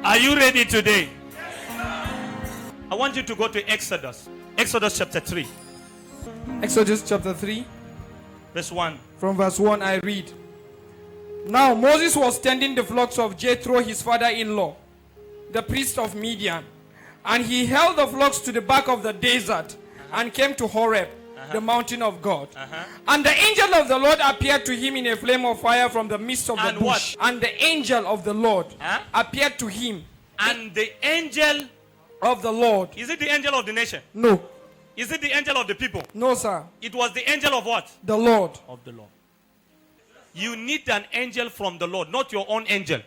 Are you ready today? I want you to go to Exodus. Exodus chapter 3. Exodus chapter 3. Verse 1. From verse 1 I read. Now Moses was tending the flocks of Jethro, his father-in-law, the priest of Midian. And he held the flocks to the back of the desert and came to Horeb, the mountain of God. And the angel of the Lord appeared to him in a flame of fire from the midst of the bush. And the angel of the Lord appeared to him. And the angel of the Lord. Is it the angel of the nation? No. Is it the angel of the people? No, sir. It was the angel of what? The Lord. Of the Lord. You need an angel from the Lord, not your own angel.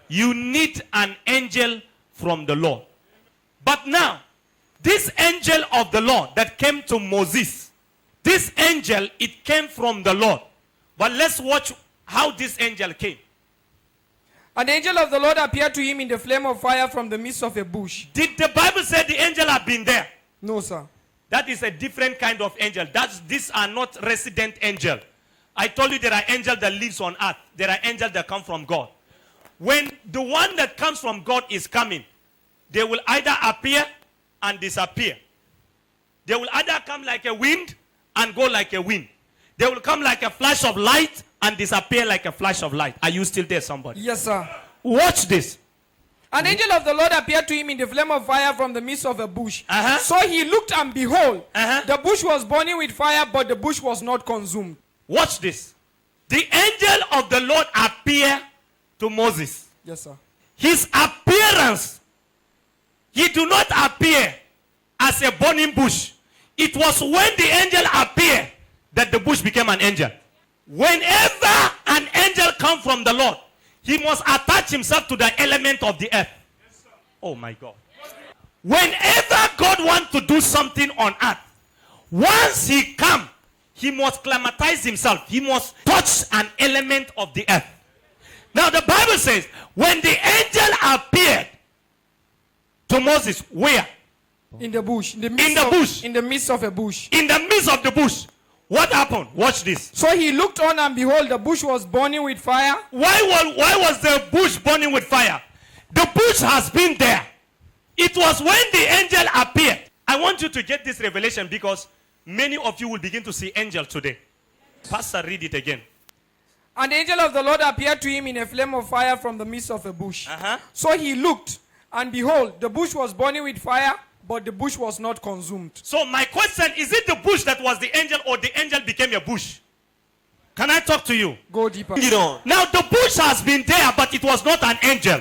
You need an angel from the Lord. But now, this angel of the Lord that came to Moses, this angel, it came from the Lord. But let's watch how this angel came. An angel of the Lord appeared to him in the flame of fire from the midst of a bush. Did the Bible say the angel had been there? No, sir. That is a different kind of angel. These are not resident angels. I told you there are angels that live on earth. There are angels that come from God. When the one that comes from God is coming, they will either appear and disappear. They will either come like a wind and go like a wind. They will come like a flash of light and disappear like a flash of light. Are you still there, somebody? Yes, sir. Watch this. An angel of the Lord appeared to him in the flame of fire from the midst of a bush. So he looked, and behold, the bush was burning with fire, but the bush was not consumed. Watch this. The angel of the Lord appeared to Moses. Yes, sir. His appearance, he do not appear as a burning bush. It was when the angel appeared that the bush became an angel. Whenever an angel comes from the Lord, he must attach himself to the element of the earth. Yes, oh my God. Whenever God wants to do something on earth, once he comes, he must climatize himself. He must touch an element of the earth. Now the Bible says, when the angel appeared to Moses, where? In the bush. In the bush. In the midst of a bush. In the midst of the bush. What happened? Watch this. So he looked on, and behold, the bush was burning with fire. Why was the bush burning with fire? The bush has been there. It was when the angel appeared. I want you to get this revelation because many of you will begin to see angels today. Pastor, read it again. And the angel of the Lord appeared to him in a flame of fire from the midst of a bush. So he looked, and behold, the bush was burning with fire, but the bush was not consumed. So my question, is it the bush that was the angel, or the angel became a bush? Can I talk to you? Go deeper. Now the bush has been there, but it was not an angel.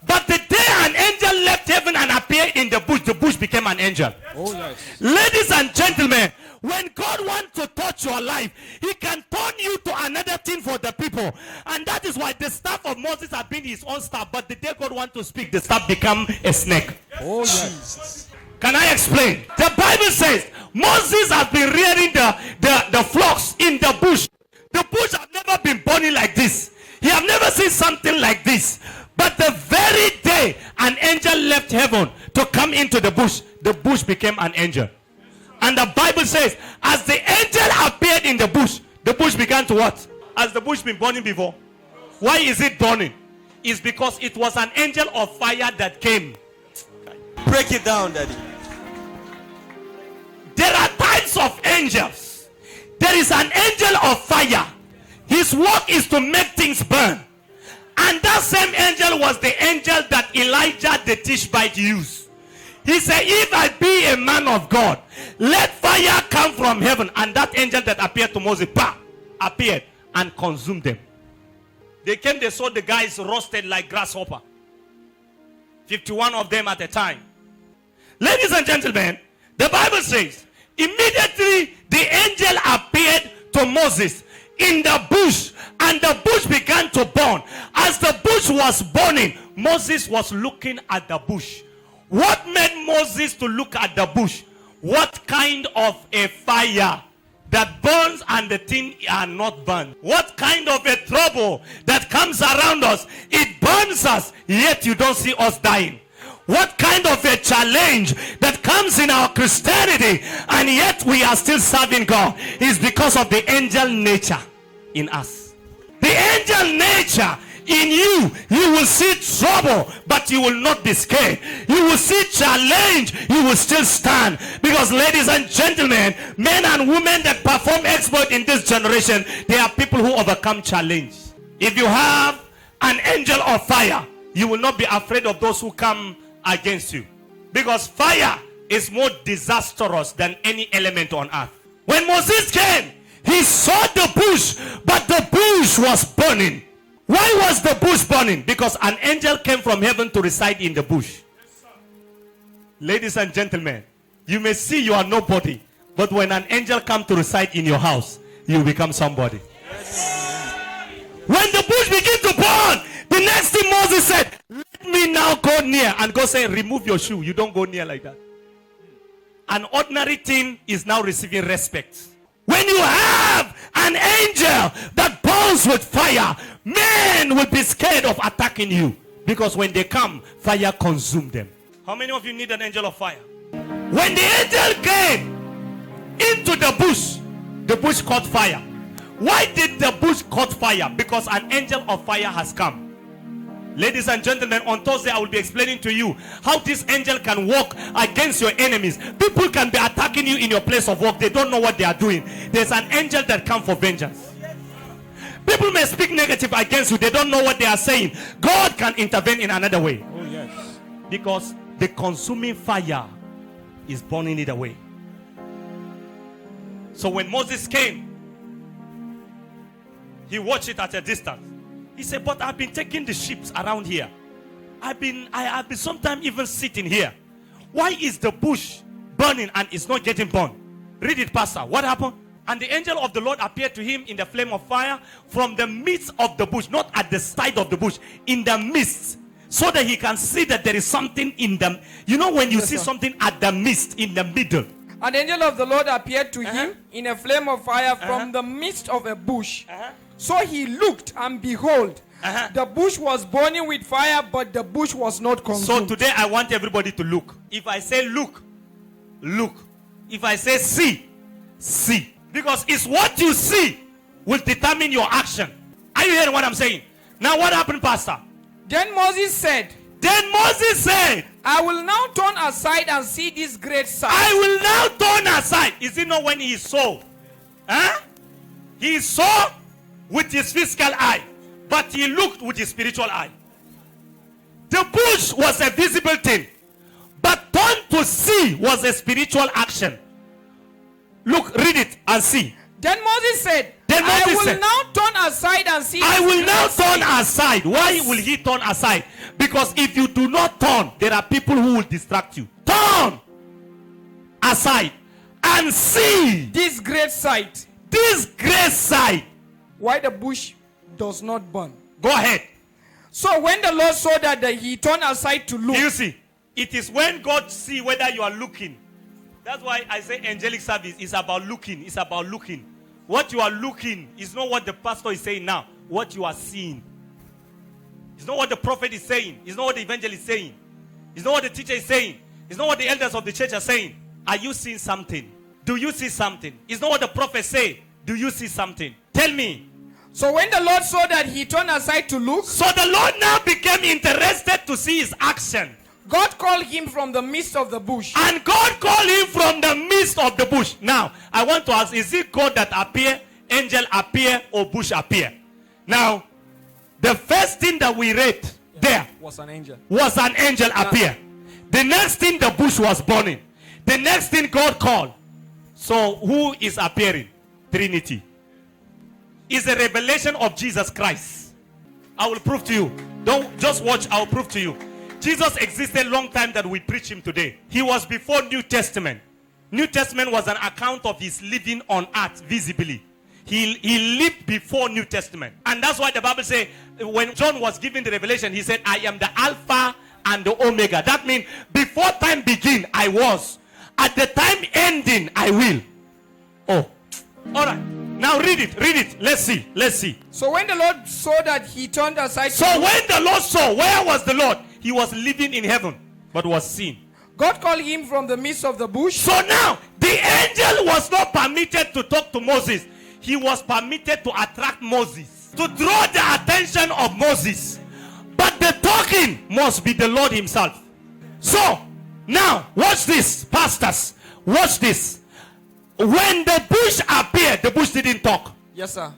But the day an angel left heaven and appeared in the bush became an angel. Oh, yes. Ladies and gentlemen, when God wants to touch your life, he can turn you to another thing for the people. And that is why the staff of Moses had been his own staff. But the day God wants to speak, the staff become a snake. Oh, yes. Can I explain? The Bible says Moses has been rearing the flocks in the bush. The bush have never been burning like this. He have never seen something like this. But the very day an angel left heaven to come into the bush became an angel. And the Bible says, as the angel appeared in the bush began to what? Has the bush been burning before? Why is it burning? It's because it was an angel of fire that came. Break it down, Daddy. There are types of angels. There is an angel of fire. His work is to make things burn. And that same angel was the angel that Elijah the Tishbite used. He said, if I be a man of God, let fire come from heaven. And that angel that appeared to Moses, appeared and consumed them. They came, they saw the guys roasted like grasshopper. 51 of them at a time. Ladies and gentlemen, the Bible says, immediately the angel appeared to Moses in the bush, and the bush began to burn. As the bush was burning, Moses was looking at the bush. What made Moses to look at the bush? What kind of a fire that burns and the thing are not burned? What kind of a trouble that comes around us? It burns us, yet you don't see us dying. What kind of a challenge that comes in our Christianity and yet we are still serving God is because of the angel nature in us. The angel nature In you, you will see trouble, but you will not be scared. You will see challenge, you will still stand. Because, ladies and gentlemen, men and women that perform exploit in this generation, they are people who overcome challenge. If you have an angel of fire, you will not be afraid of those who come against you. Because fire is more disastrous than any element on earth. When Moses came, he saw the bush, but the bush was burning. Why was the bush burning? Because an angel came from heaven to reside in the bush. Ladies and gentlemen, you may see you are nobody, but when an angel comes to reside in your house, you become somebody. When the bush began to burn, the next thing Moses said, let me now go near. And God said, remove your shoe. You don't go near like that. An ordinary thing is now receiving respect. When you have an angel that burns with fire, men will be scared of attacking you. Because when they come, fire consumes them. How many of you need an angel of fire? When the angel came into the bush caught fire. Why did the bush caught fire? Because an angel of fire has come. Ladies and gentlemen, on Thursday I will be explaining to you how this angel can walk against your enemies. People can be attacking you in your place of work. They don't know what they are doing. There's an angel that comes for vengeance. People may speak negative against you. They don't know what they are saying. God can intervene in another way. Oh yes. Because the consuming fire is burning it away. So when Moses came, he watched it at a distance. He said, but I've been taking the sheep around here. I have been sometimes even sitting here. Why is the bush burning and it's not getting burned? Read it, Pastor. What happened? And the angel of the Lord appeared to him in the flame of fire from the midst of the bush, not at the side of the bush, in the midst, so that he can see that there is something in them. You know when you see something at the midst, in the middle. An angel of the Lord appeared to him in a flame of fire from the midst of a bush. So he looked, and behold, the bush was burning with fire, but the bush was not consumed. So today I want everybody to look. If I say look, look. If I say see, see. Because it's what you see will determine your action. Are you hearing what I'm saying? Now what happened, Pastor? Then Moses said, I will now turn aside and see this great sight. I will now turn aside. Is it not when he saw? He saw with his physical eye, but he looked with his spiritual eye. The bush was a visible thing, but turn to see was a spiritual action. Look, read it and see. Then Moses said, I will now turn aside and see. I will now turn aside. Why will he turn aside? Because if you do not turn, there are people who will distract you. Turn aside and see this great sight. This great sight. Why the bush does not burn. Go ahead. So when the Lord saw that, he turned aside to look. You see, it is when God see whether you are looking. That's why I say angelic service is about looking. It's about looking. What you are looking is not what the pastor is saying now. What you are seeing. It's not what the prophet is saying. It's not what the evangelist is saying. It's not what the teacher is saying. It's not what the elders of the church are saying. Are you seeing something? Do you see something? It's not what the prophet say. Do you see something? Tell me. So when the Lord saw that, he turned aside to look. So the Lord now became interested to see his action. God called him from the midst of the bush. And God called him from the midst of the bush. Now, I want to ask, is it God that appear, angel appear, or bush appear? Now, the first thing that we read there was an angel. Appear. The next thing, the bush was burning. The next thing, God called. So who is appearing? Trinity. Is a revelation of Jesus Christ. I will prove to you. Don't just watch, I will prove to you. Jesus existed a long time that we preach him today. He was before New Testament. New Testament was an account of his living on earth visibly. He lived before New Testament. And that's why the Bible says, when John was given the revelation, he said, I am the Alpha and the Omega. That means before time began, I was. At the time ending, I will. Oh. All right. Now read it. Let's see. So when the Lord saw that, he turned aside. So when the Lord saw, where was the Lord? He was living in heaven, but was seen. God called him from the midst of the bush. So now, the angel was not permitted to talk to Moses. He was permitted to attract Moses. to draw the attention of Moses. But the talking must be the Lord himself. So, now, watch this, pastors. Watch this. When the bush appeared, the bush didn't talk. Yes, sir.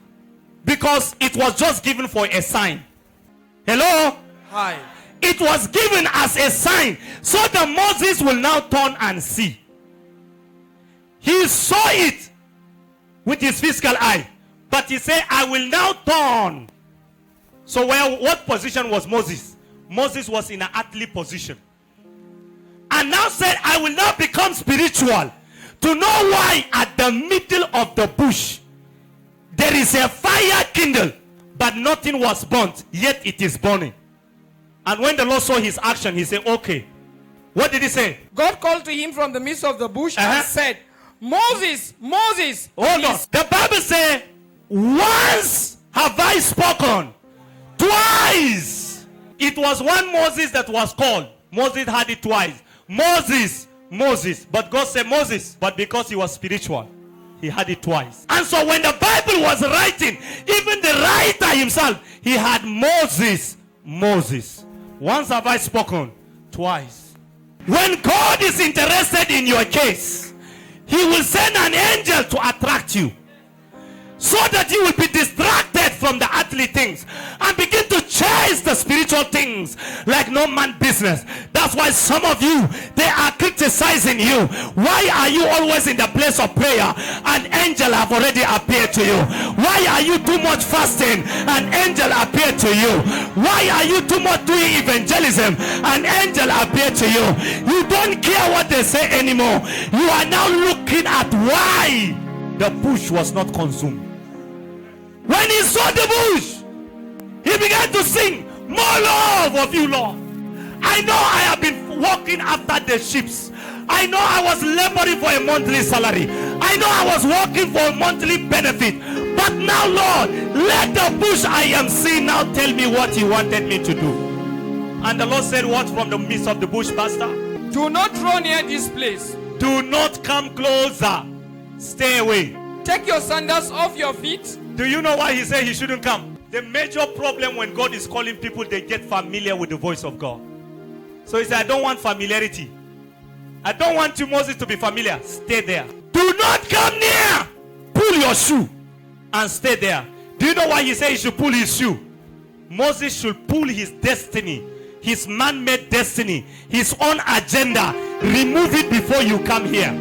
Because it was just given for a sign. Hello? Hi. It was given as a sign so that Moses will now turn and see. He saw it with his physical eye, but he said, I will now turn. So what position was Moses? Moses was in an earthly position. And now said, I will now become spiritual to know why at the middle of the bush there is a fire kindled, but nothing was burnt, yet it is burning. And when the Lord saw his action, he said, okay. What did he say? God called to him from the midst of the bush and said, Moses, Moses. Hold on. The Bible says, once have I spoken, twice. It was one Moses that was called. Moses had it twice. Moses, Moses. But God said Moses. But because he was spiritual, he had it twice. And so when the Bible was writing, even the writer himself, he had Moses, Moses. Once have I spoken, twice. When God is interested in your case, he will send an angel to attract you, so that you will be distracted from the earthly things and begin to chase the spiritual things like no man business. That's why some of you, they are criticizing you. Why are you always in the place of prayer and angel have already appeared to you? Why are you too much fasting and angel appeared to you? Why are you too much doing evangelism and angel appeared to you? You don't care what they say anymore. You are now looking at why the bush was not consumed. When he saw the bush, he began to sing, more love of you, Lord. I know I have been walking after the sheep. I know I was laboring for a monthly salary. I know I was working for a monthly benefit. But now, Lord, let the bush I am seeing now tell me what you wanted me to do. And the Lord said, what from the midst of the bush, Pastor? Do not draw near this place. Do not come closer. Stay away. Take your sandals off your feet. Do you know why he said he shouldn't come? The major problem when God is calling people, they get familiar with the voice of God. So he said, I don't want familiarity. I don't want you, Moses, to be familiar. Stay there. Do not come near. Pull your shoe and stay there. Do you know why he said he should pull his shoe? Moses should pull his destiny, his man-made destiny, his own agenda. Remove it before you come here.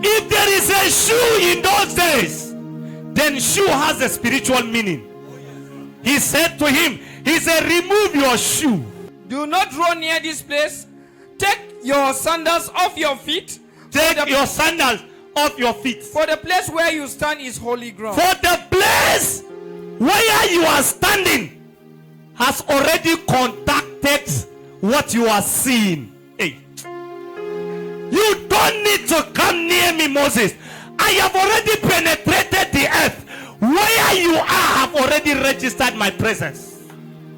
If there is a shoe in those days, then shoe has a spiritual meaning. He said to him, he said, remove your shoe. Do not draw near this place. Take your sandals off your feet. Take your sandals off your feet. For the place where you stand is holy ground. For the place where you are standing has already contacted what you are seeing. Hey. You don't need to come near me, Moses. I have already penetrated the earth. Where you are, have already registered my presence.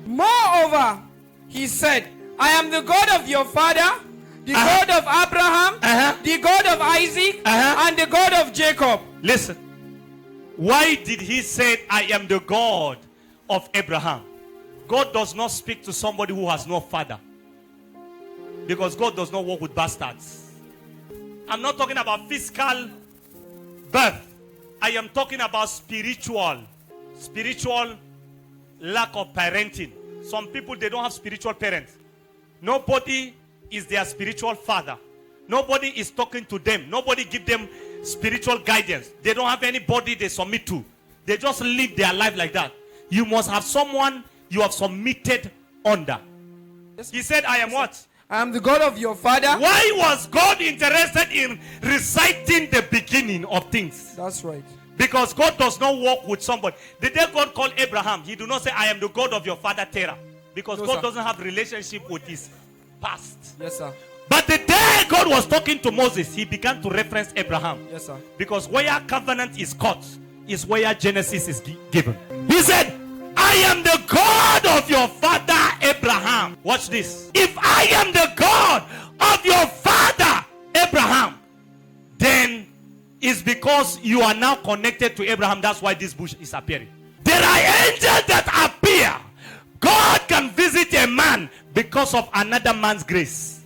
Moreover, he said, I am the God of your father, the God of Abraham, the God of Isaac, and the God of Jacob. Listen. Why did he say, I am the God of Abraham? God does not speak to somebody who has no father. Because God does not work with bastards. I'm not talking about physical birth. I am talking about spiritual lack of parenting. Some people, they don't have spiritual parents. Nobody is their spiritual father. Nobody is talking to them. Nobody give them spiritual guidance. They don't have anybody they submit to. They just live their life like that. You must have someone you have submitted under. He said, I am what? I am the God of your father. Why was God interested in reciting the beginning of things? That's right. Because God does not walk with somebody. The day God called Abraham, he did not say, I am the God of your father Terah. Because God doesn't have relationship with his past. Yes, sir. But the day God was talking to Moses, he began to reference Abraham. Yes, sir. Because where covenant is cut is where Genesis is given. He said, I am the God of your father Abraham. Watch this. If I am the God of your father Abraham, then it's because you are now connected to Abraham. That's why this bush is appearing. The There are angels that appear. God can visit a man because of another man's grace.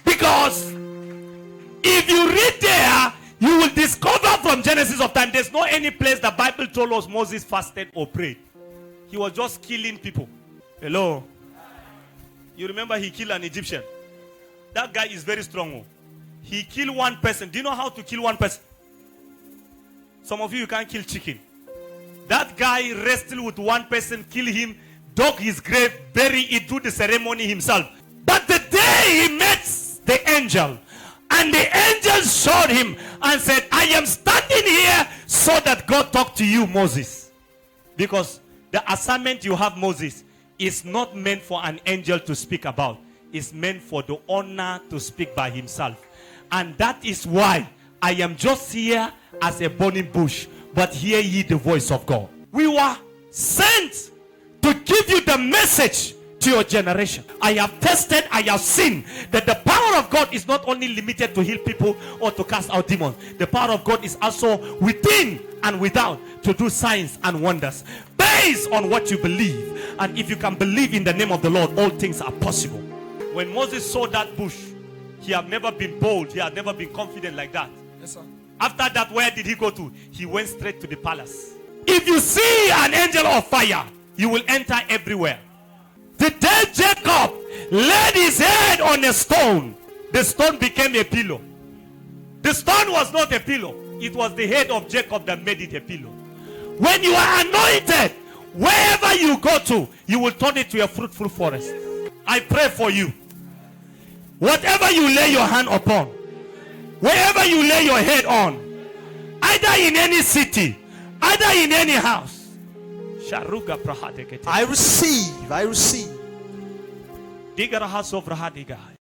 Because if you read there, you will discover from Genesis of time, there's no any place the Bible told us Moses fasted or prayed. He was just killing people. Hello? You remember he killed an Egyptian? That guy is very strong. He killed one person. Do you know how to kill one person? Some of you can't kill chicken. That guy wrestled with one person, killed him, dug his grave, buried it, do the ceremony himself. But the day he met the angel, and the angel showed him and said, I am standing here so that God talk to you, Moses. Because the assignment you have, Moses, is not meant for an angel to speak about. It's meant for the honor to speak by himself. And that is why I am just here as a burning bush, but hear ye the voice of God. We were sent to give you the message to your generation. I have tested, I have seen that the power of God is not only limited to heal people or to cast out demons. The power of God is also within and without to do signs and wonders based on what you believe. And if you can believe in the name of the Lord, all things are possible. When Moses saw that bush, he had never been bold, he had never been confident like that. Yes, sir. After that, where did he go to? He went straight to the palace. If you see an angel of fire, you will enter everywhere. The day Jacob laid his head on a stone, the stone became a pillow. The stone was not a pillow. It was the head of Jacob that made it a pillow. When you are anointed, wherever you go to, you will turn it to a fruitful forest. I pray for you. Whatever you lay your hand upon, wherever you lay your head on, either in any city, either in any house, I receive.